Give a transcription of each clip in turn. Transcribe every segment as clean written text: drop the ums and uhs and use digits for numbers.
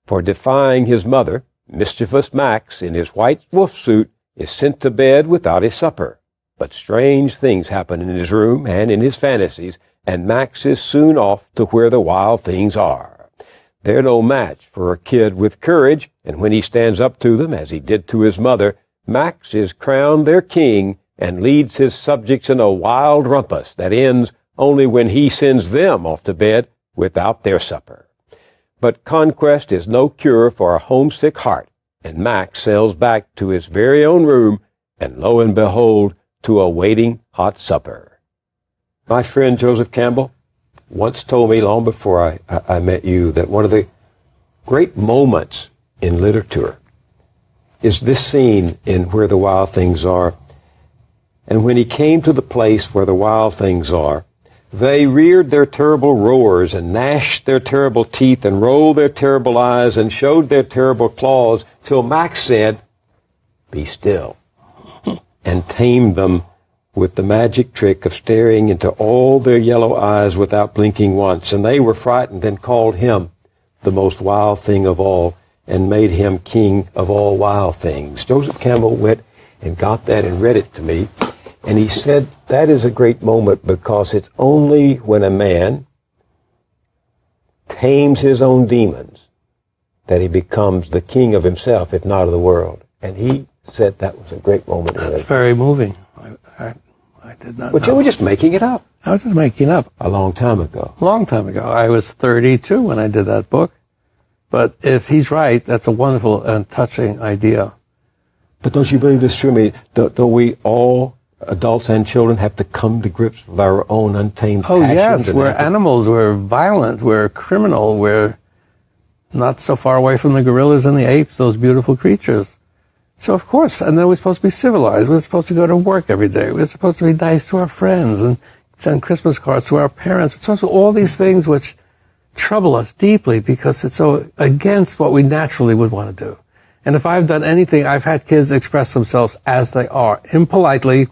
For defying his mother, mischievous Max, in his white wolf suit, is sent to bed without his supper. But strange things happen in his room and in his fantasies, and Max is soon off to where the wild things are. They're no match for a kid with courage, and when he stands up to them, as he did to his mother, Max is crowned their king and leads his subjects in a wild rumpus that ends only when he sends them off to bed without their supper. But conquest is no cure for a homesick heart, and Max sails back to his very own room, and lo and behold, to a waiting hot supper. My friend Joseph Campbell once told me, long before I met you, that one of the great moments in literature is this scene in Where the Wild Things Are. And when he came to the place where the wild things are, they reared their terrible roars and gnashed their terrible teeth and rolled their terrible eyes and showed their terrible claws, till Max said, "Be still," and tamed them with the magic trick of staring into all their yellow eyes without blinking once. And they were frightened and called him the most wild thing of all and made him king of all wild things. Joseph Campbell went and got that and read it to me. And he said that is a great moment because it's only when a man tames his own demons that he becomes the king of himself, if not of the world. And he said that was a great moment. That's very moving. I did not But know. you were just making it up. I was just making it up. A long time ago. A long time ago. I was 32 when I did that book. But if he's right, that's a wonderful and touching idea. But don't you believe this true? I mean, don't we all, adults and children, have to come to grips with our own untamed passions? Oh, yes. We're animals. We're violent. We're criminal. We're not so far away from the gorillas and the apes, those beautiful creatures. So, of course, and then we're supposed to be civilized. We're supposed to go to work every day. We're supposed to be nice to our friends and send Christmas cards to our parents. We're supposed to do all these things which trouble us deeply because it's so against what we naturally would want to do. And if I've done anything, I've had kids express themselves as they are, impolitely,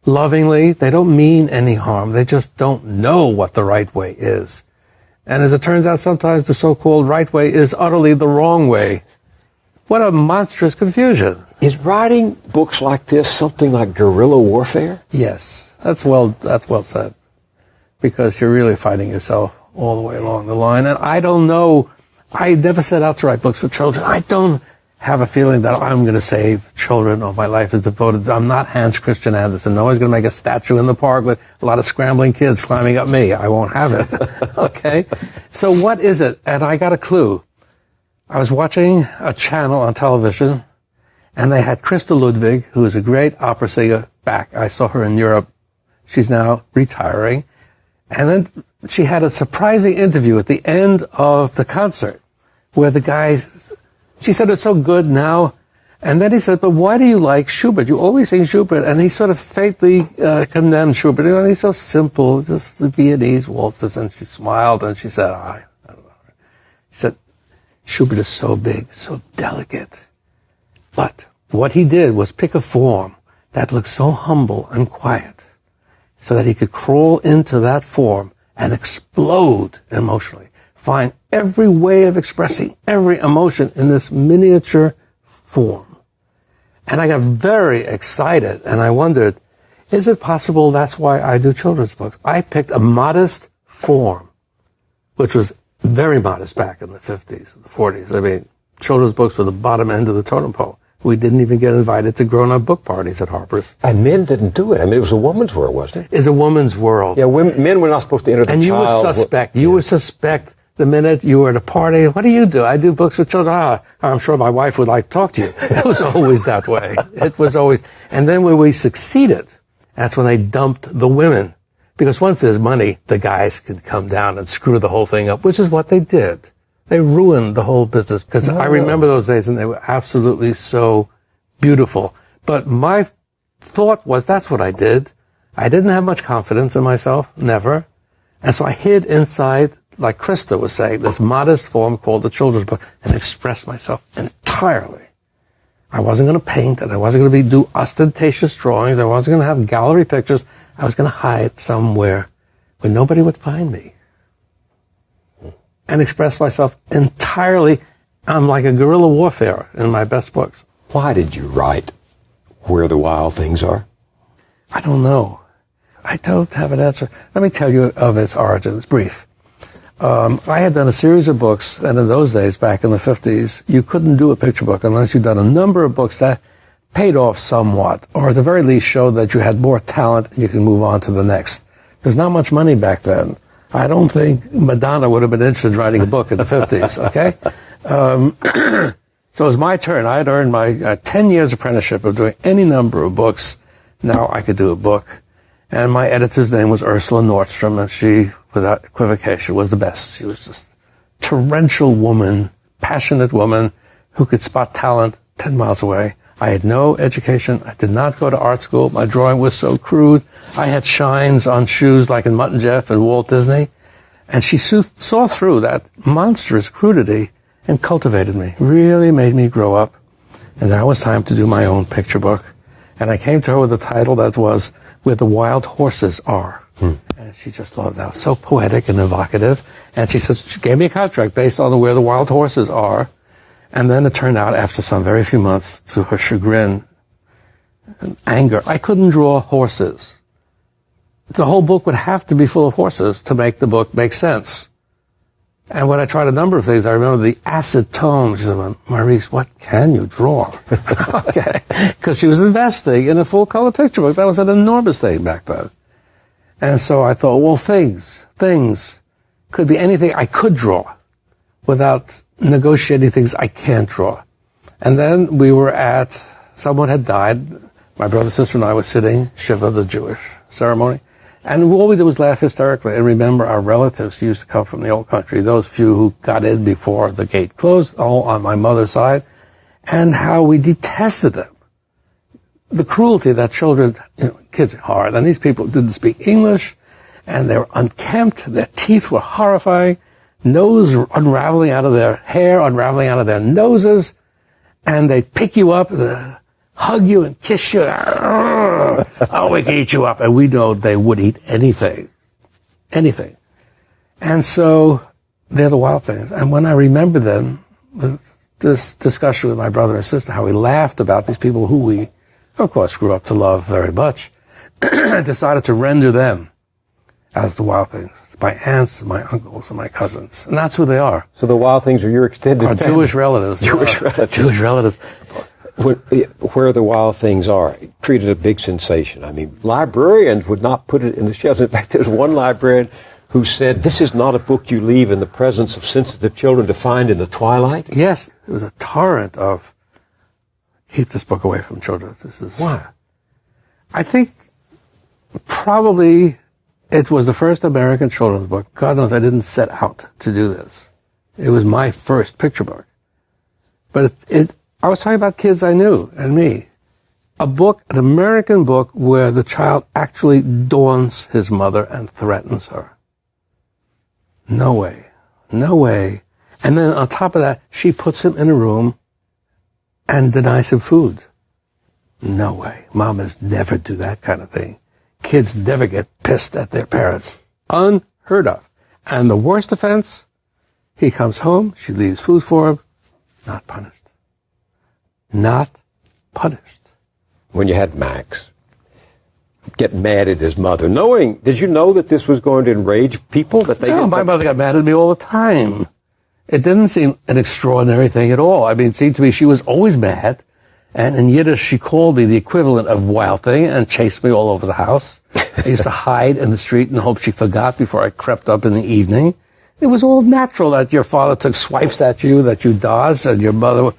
lovingly. They don't mean any harm. They just don't know what the right way is. And as it turns out, sometimes the so-called right way is utterly the wrong way. What a monstrous confusion. Is writing books like this something like guerrilla warfare? Yes, that's well said. Because you're really fighting yourself all the way along the line. And I don't know, I never set out to write books for children. I don't have a feeling that I'm going to save children or my life is devoted. I'm not Hans Christian Andersen. No one's going to make a statue in the park with a lot of scrambling kids climbing up me. I won't have it. Okay? So what is it? And I got a clue. I was watching a channel on television, and they had Christa Ludwig, who is a great opera singer, back. I saw her in Europe. She's now retiring. And then she had a surprising interview at the end of the concert where the guy, she said, it's so good now. And then he said, but why do you like Schubert? You always sing Schubert. And he sort of faintly condemned Schubert. You know, he's so simple, just the Viennese waltzes. And she smiled and she said, I don't know. She said, Schubert is so big, so delicate. But what he did was pick a form that looked so humble and quiet so that he could crawl into that form and explode emotionally. Find every way of expressing every emotion in this miniature form. And I got very excited and I wondered, is it possible that's why I do children's books? I picked a modest form, which was very modest back in the 50s and the 40s. I mean, children's books were the bottom end of the totem pole. We didn't even get invited to grown-up book parties at Harper's. And men didn't do it. I mean, it was a woman's world, wasn't it? It's a woman's world. Yeah, men were not supposed to enter the child. And you would suspect. You would suspect the minute you were at a party. What do you do? I do books for children. I'm sure my wife would like to talk to you. It was always that way. It was always. And then when we succeeded, that's when they dumped the women. Because once there's money, the guys can come down and screw the whole thing up, which is what they did. They ruined the whole business. Because I remember those days, and they were absolutely so beautiful. But my thought was, that's what I did. I didn't have much confidence in myself, never. And so I hid inside, like Krista was saying, this modest form called the children's book, and expressed myself entirely. I wasn't going to paint, and I wasn't going to do ostentatious drawings. I wasn't going to have gallery pictures. I was going to hide somewhere where nobody would find me and express myself entirely I'm like a guerrilla warfare in my best books. Why did you write Where the Wild Things Are? I don't know. I don't have an answer. Let me tell you of its origins, brief. I had done a series of books, and in those days, back in the 50s, you couldn't do a picture book unless you'd done a number of books that paid off somewhat, or at the very least showed that you had more talent and you can move on to the next. There's not much money back then. I don't think Madonna would have been interested in writing a book in the 50s, okay? So it was my turn. I had earned my 10 years apprenticeship of doing any number of books. Now I could do a book. And my editor's name was Ursula Nordstrom, and she, without equivocation, was the best. She was just a torrential woman, passionate woman, who could spot talent 10 miles away. I had no education. I did not go to art school. My drawing was so crude. I had shines on shoes like in Mutt and Jeff and Walt Disney. And she saw through that monstrous crudity and cultivated me, really made me grow up. And now it was time to do my own picture book. And I came to her with a title that was Where the Wild Horses Are. And she just thought that was so poetic and evocative. And she said, she gave me a contract based on Where the Wild Horses Are. And then it turned out, after some very few months, to her chagrin and anger, I couldn't draw horses. The whole book would have to be full of horses to make the book make sense. And when I tried a number of things, I remember the acid tone. She said, well, Maurice, what can you draw? Okay. Because she was investing in a full-color picture book. That was an enormous thing back then. And so I thought, well, things could be anything I could draw without negotiating things I can't draw. And then we were someone had died. My brother, sister, and I were sitting, Shiva, the Jewish ceremony. And all we did was laugh hysterically and remember our relatives who used to come from the old country, those few who got in before the gate closed, all on my mother's side, and how we detested them. The cruelty that children, kids are hard, and these people didn't speak English, and they were unkempt, their teeth were horrifying, nose unraveling out of their hair, unraveling out of their noses, and they'd pick you up, hug you and kiss you. Oh, we can eat you up. And we know they would eat anything. Anything. And so they're the wild things. And when I remember them, this discussion with my brother and sister, how we laughed about these people who we, of course, grew up to love very much, decided to render them as the wild things. My aunts and my uncles and my cousins. And that's who they are. So the wild things are your extended family. Jewish relatives. Jewish relatives. Where the Wild Things Are created a big sensation. I mean, librarians would not put it in the shelves. In fact, there was one librarian who said, this is not a book you leave in the presence of sensitive children to find in the twilight. Yes, it was a torrent of, keep this book away from children. Why? I think probably it was the first American children's book. God knows I didn't set out to do this. It was my first picture book. But I was talking about kids I knew and me. A book, an American book, where the child actually daunts his mother and threatens her. No way. No way. And then on top of that, she puts him in a room and denies him food. No way. Mamas never do that kind of thing. Kids never get pissed at their parents. Unheard of. And the worst offense, he comes home, she leaves food for him, not punished. Not punished. When you had Max get mad at his mother, did you know that this was going to enrage people? No, my mother got mad at me all the time. It didn't seem an extraordinary thing at all. I mean, it seemed to me she was always mad, and in Yiddish she called me the equivalent of wild thing and chased me all over the house. I used to hide in the street and hope she forgot before I crept up in the evening. It was all natural that your father took swipes at you, that you dodged, and your mother...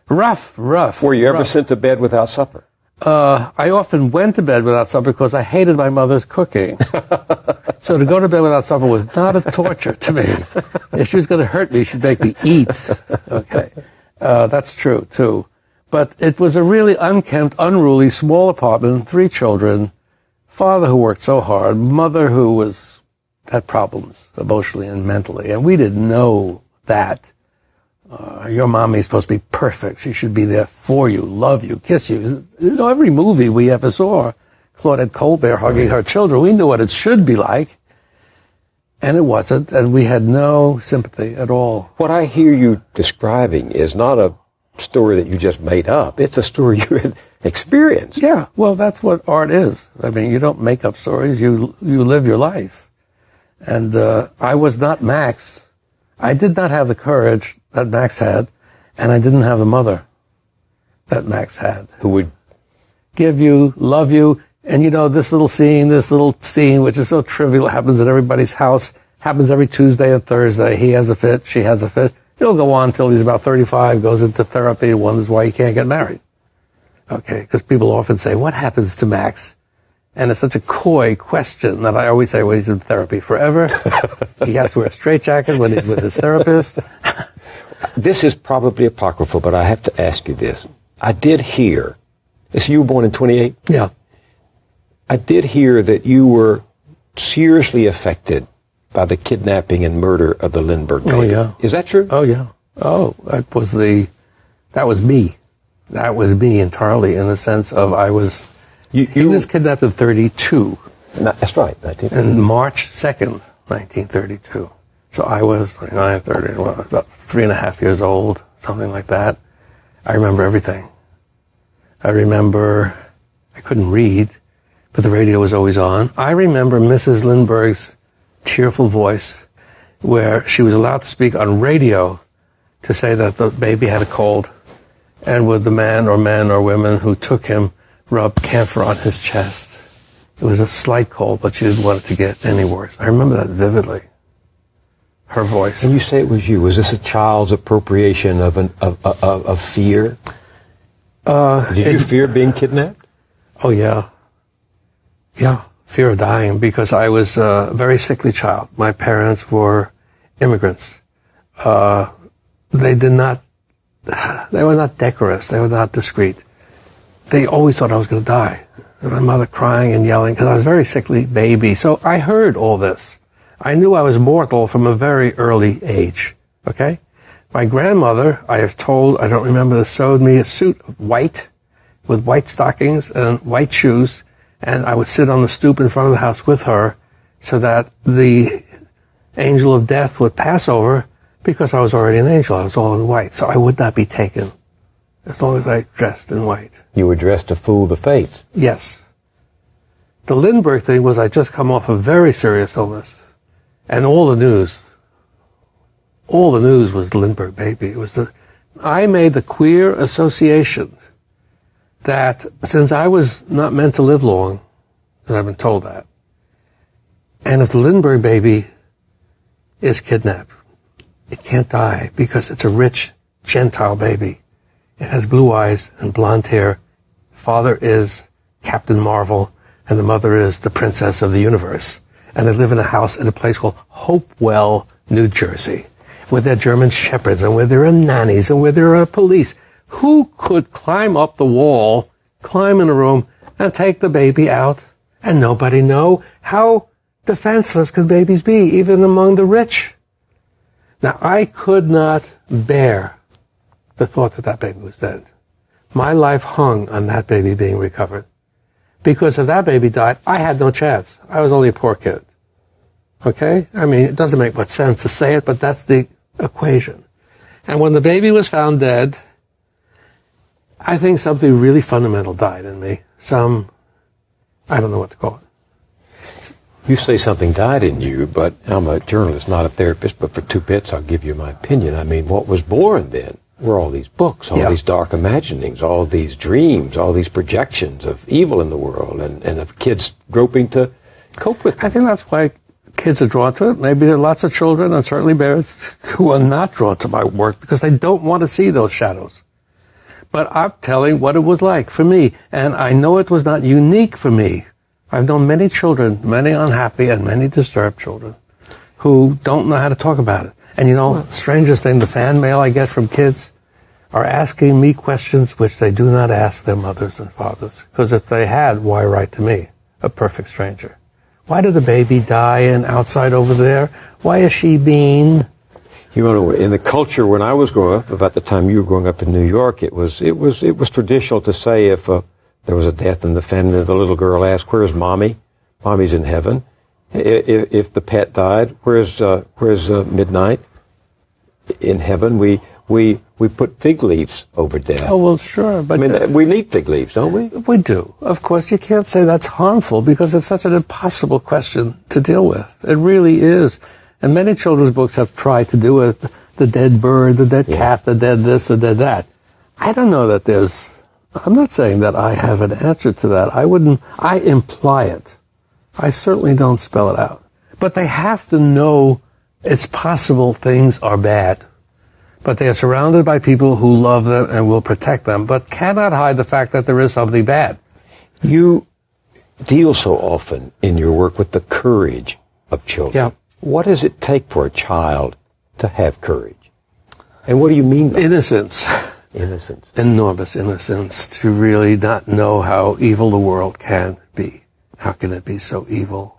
Rough. Were you ever sent to bed without supper? I often went to bed without supper because I hated my mother's cooking. So to go to bed without supper was not a torture to me. If she was going to hurt me, she'd make me eat. Okay. That's true, too. But it was a really unkempt, unruly, small apartment, 3 children, father who worked so hard, mother who had problems emotionally and mentally. And we didn't know that. Your mommy's supposed to be perfect. She should be there for you, love you, kiss you. Every movie we ever saw, Claudette Colbert hugging her children, we knew what it should be like. And it wasn't, and we had no sympathy at all. What I hear you describing is not a story that you just made up. It's a story you had experienced. Yeah, well, that's what art is. I mean, you don't make up stories, you live your life. And I was not Max. I did not have the courage that Max had, and I didn't have the mother that Max had. Who would give you, love you, and this little scene, which is so trivial, happens at everybody's house, happens every Tuesday and Thursday. He has a fit, she has a fit. He'll go on until he's about 35, goes into therapy, wonders why he can't get married. Okay, because people often say, what happens to Max? And it's such a coy question that I always say, well, he's in therapy forever. He has to wear a straitjacket when he's with his therapist. This is probably apocryphal, but I have to ask you this. I did hear, you were born in 28? Yeah. I did hear that you were seriously affected by the kidnapping and murder of the Lindbergh baby. Oh, yeah. Is that true? Oh, yeah. Oh, that was me. That was me entirely, in the sense of he was kidnapped in 32. That's right. And March 2nd, 1932. So I was 29, 30, about 3.5 years old, something like that. I remember everything. I remember I couldn't read, but the radio was always on. I remember Mrs. Lindbergh's cheerful voice, where she was allowed to speak on radio to say that the baby had a cold, and would the man or women who took him rub camphor on his chest. It was a slight cold, but she didn't want it to get any worse. I remember that vividly. Her voice. And you say it was you. Was this a child's appropriation of fear? Did you fear being kidnapped? Oh, yeah. Yeah, fear of dying, because I was a very sickly child. My parents were immigrants. They were not decorous. They were not discreet. They always thought I was going to die. And my mother crying and yelling, because I was a very sickly baby. So I heard all this. I knew I was mortal from a very early age. Okay? My grandmother, I have told, I don't remember, sewed me a suit of white, with white stockings and white shoes, and I would sit on the stoop in front of the house with her, so that the angel of death would pass over, because I was already an angel. I was all in white, so I would not be taken, as long as I dressed in white. You were dressed to fool the fates. Yes. The Lindbergh thing was I just come off a very serious illness, and all the news was the Lindbergh baby. I made the queer association that since I was not meant to live long, and I've been told that, and if the Lindbergh baby is kidnapped, it can't die because it's a rich Gentile baby. It has blue eyes and blonde hair. Father is Captain Marvel, and the mother is the princess of the universe. And they live in a house in a place called Hopewell, New Jersey, where there are German shepherds, and where there are nannies, and where there are police. Who could climb up the wall, climb in a room, and take the baby out, and nobody know? How defenseless could babies be, even among the rich? Now, I could not bear the thought that that baby was dead. My life hung on that baby being recovered. Because if that baby died, I had no chance. I was only a poor kid. Okay? I mean, it doesn't make much sense to say it, but that's the equation. And when the baby was found dead, I think something really fundamental died in me. I don't know what to call it. You say something died in you, but I'm a journalist, not a therapist, but for 2 bits I'll give you my opinion. I mean, what was born then were all these books, all these dark imaginings, all these dreams, all these projections of evil in the world, and of kids groping to cope with it. I think that's why kids are drawn to it. Maybe there are lots of children, and certainly parents, who are not drawn to my work because they don't want to see those shadows. But I'm telling what it was like for me, and I know it was not unique for me. I've known many children, many unhappy and many disturbed children, who don't know how to talk about it. And strangest thing, the fan mail I get from kids are asking me questions which they do not ask their mothers and fathers. Because if they had, why write to me, a perfect stranger? Why did the baby die and outside over there? Why is she being... in the culture when I was growing up, about the time you were growing up in New York, it was traditional to say if there was a death in the family, the little girl asked, "Where's Mommy?" Mommy's in heaven. If the pet died, where's midnight? In heaven, we put fig leaves over death. Oh, well, sure. But I mean, we need fig leaves, don't we? We do. Of course, you can't say that's harmful because it's such an impossible question to deal with. It really is. And many children's books have tried to do it. The dead bird, the dead cat, the dead this, the dead that. I don't know that I'm not saying that I have an answer to that. I imply it. I certainly don't spell it out. But they have to know it's possible things are bad. But they are surrounded by people who love them and will protect them, but cannot hide the fact that there is something bad. You deal so often in your work with the courage of children. Yeah. What does it take for a child to have courage? And what do you mean by Innocence. innocence? Enormous innocence to really not know how evil the world can be. How can it be so evil?